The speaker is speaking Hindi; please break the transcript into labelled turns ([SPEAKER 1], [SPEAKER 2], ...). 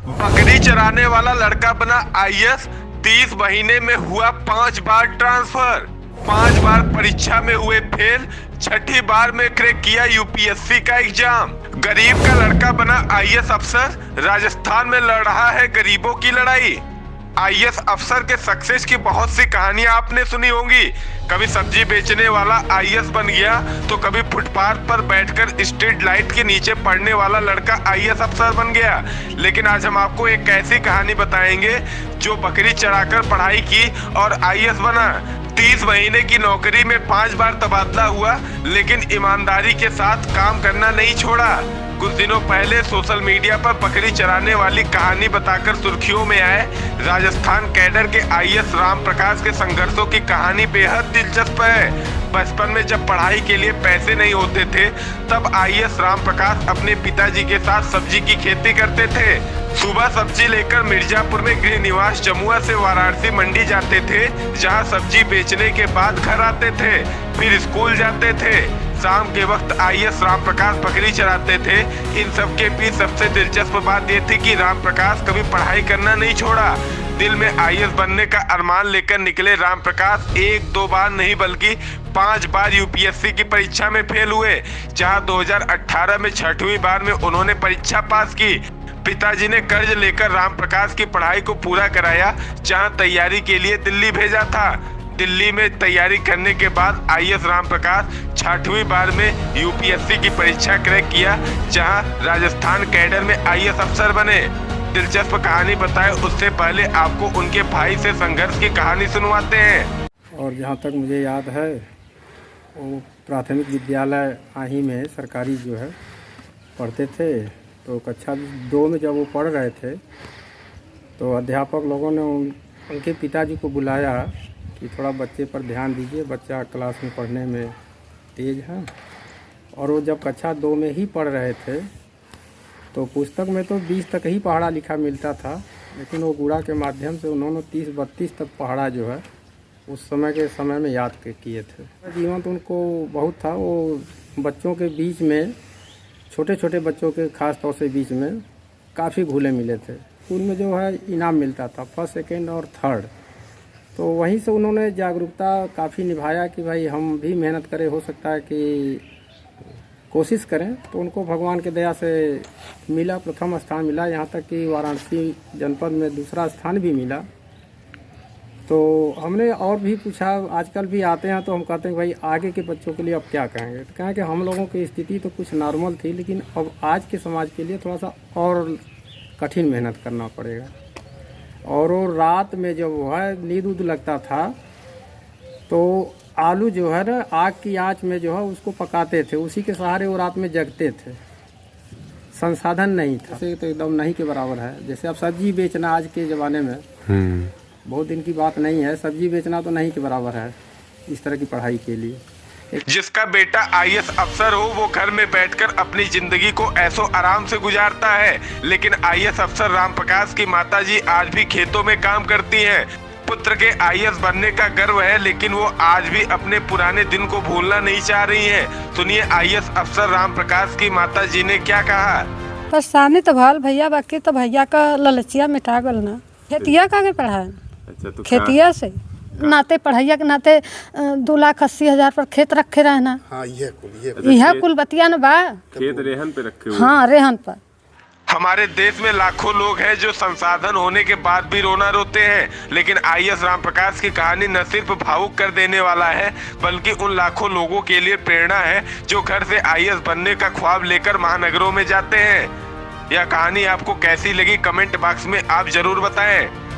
[SPEAKER 1] बकरी चराने वाला लड़का बना आईएएस, 30 महीने में हुआ 5 बार ट्रांसफर, 5 बार परीक्षा में हुए फेल, छठी बार में क्रैक किया यूपीएससी का एग्जाम। गरीब का लड़का बना आईएएस अफसर, राजस्थान में लड़ रहा है गरीबों की लड़ाई। आईएएस अफसर के सक्सेस की बहुत सी कहानियां आपने सुनी होंगी। कभी सब्जी बेचने वाला आईएएस बन गया, तो कभी फुटपाथ पर बैठकर स्ट्रीट लाइट के नीचे पढ़ने वाला लड़का आईएएस अफसर बन गया। लेकिन आज हम आपको एक ऐसी कहानी बताएंगे जो बकरी चराकर पढ़ाई की और आईएएस बना। 30 महीने की नौकरी में 5 बार तबादला हुआ, लेकिन ईमानदारी के साथ काम करना नहीं छोड़ा। कुछ दिनों पहले सोशल मीडिया पर बकरी चराने वाली कहानी बताकर सुर्खियों में आए राजस्थान कैडर के आईएएस राम प्रकाश के संघर्षों की कहानी बेहद दिलचस्प है। बचपन में जब पढ़ाई के लिए पैसे नहीं होते थे, तब आईएएस राम प्रकाश अपने पिताजी के साथ सब्जी की खेती करते थे। सुबह सब्जी लेकर मिर्जापुर में गृह निवास जमुआ से वाराणसी मंडी जाते थे, जहां सब्जी बेचने के बाद घर आते थे, फिर स्कूल जाते थे। शाम के वक्त आईएएस राम प्रकाश बकरी चराते थे। इन सब के बीच सबसे दिलचस्प बात यह थी कि राम प्रकाश कभी पढ़ाई करना नहीं छोड़ा। दिल में आईएएस बनने का अरमान लेकर निकले राम प्रकाश 1-2 बार नहीं बल्कि 5 बार यूपीएससी की परीक्षा में फेल हुए, जहां 2018 में 6वीं बार में उन्होंने परीक्षा पास की। पिताजी ने कर्ज लेकर राम प्रकाश की पढ़ाई को पूरा कराया, जहां तैयारी के लिए दिल्ली भेजा था। दिल्ली में तैयारी करने के बाद आईएएस राम प्रकाश 6वीं बार में यूपीएससी की परीक्षा क्रैक किया, जहां राजस्थान कैडर में आईएएस अफसर बने। दिलचस्प कहानी बताए उससे पहले आपको उनके भाई से संघर्ष की कहानी सुनवाते हैं।
[SPEAKER 2] और जहाँ तक मुझे याद है, वो प्राथमिक विद्यालय आही में सरकारी जो है पढ़ते थे। तो कक्षा 2 में जब वो पढ़ रहे थे, तो अध्यापक लोगों ने उनके पिताजी को बुलाया कि थोड़ा बच्चे पर ध्यान दीजिए, बच्चा क्लास में पढ़ने में तेज़ है। और वो जब कक्षा 2 में ही पढ़ रहे थे, तो पुस्तक में तो 20 तक ही पढ़ा लिखा मिलता था, लेकिन वो गुड़ा के माध्यम से उन्होंने 30-32 तक पढ़ा जो है उस समय में याद किए थे। जीवन तो उनको बहुत था। वो बच्चों के बीच में, छोटे छोटे बच्चों के ख़ास तौर से बीच में काफ़ी घुले मिले थे। स्कूल में जो है इनाम मिलता था, 1st, 2nd और 3rd। तो वहीं से उन्होंने जागरूकता काफ़ी निभाया कि भाई हम भी मेहनत करें, हो सकता है कि कोशिश करें। तो उनको भगवान के दया से मिला, प्रथम स्थान मिला, यहाँ तक कि वाराणसी जनपद में 2रा स्थान भी मिला। तो हमने और भी पूछा, आजकल भी आते हैं तो हम कहते हैं भाई आगे के बच्चों के लिए अब क्या कहेंगे। तो कहें कि हम लोगों की स्थिति तो कुछ नॉर्मल थी, लेकिन अब आज के समाज के लिए थोड़ा सा और कठिन मेहनत करना पड़ेगा। और वो रात में जब वो है नींद उद लगता था, तो आलू जो है ना आग की आंच में जो है उसको पकाते थे, उसी के सहारे वो रात में जगते थे। संसाधन नहीं था, तो एकदम नहीं के बराबर है। जैसे अब सब्जी बेचना आज के ज़माने में बहुत दिन की बात नहीं है, सब्जी बेचना तो नहीं के बराबर है इस तरह की पढ़ाई के लिए।
[SPEAKER 1] जिसका बेटा आईएएस अफसर हो, वो घर में बैठकर अपनी जिंदगी को ऐसो आराम से गुजारता है। लेकिन आईएएस अफसर राम प्रकाश की माताजी आज भी खेतों में काम करती हैं। पुत्र के आईएएस बनने का गर्व है, लेकिन वो आज भी अपने पुराने दिन को भूलना नहीं चाह रही हैं। सुनिए आईएएस अफसर राम प्रकाश की माताजी ने क्या कहा।
[SPEAKER 3] परेशानी तो भल भैया, बाकी तो भैया का ललचिया मिटा गल ना। खेतिया का पढ़ाए। अच्छा, तो खेतिया से नाते पढ़ैया के नाते 2,80,000 पर खेत रखे रहना। हाँ, यह कुल बतिया न बा।
[SPEAKER 1] खेत रेहन पे रखे हुए।
[SPEAKER 3] हाँ, रेहन पर।
[SPEAKER 1] हमारे देश में लाखों लोग हैं जो संसाधन होने के बाद भी रोना रोते हैं, लेकिन आईएएस राम प्रकाश की कहानी न सिर्फ भावुक कर देने वाला है, बल्कि उन लाखों लोगों के लिए प्रेरणा है जो घर से आईएएस बनने का ख्वाब लेकर महानगरों में जाते हैं। यह कहानी आपको कैसी लगी, कमेंट बॉक्स में आप जरूर बताएं।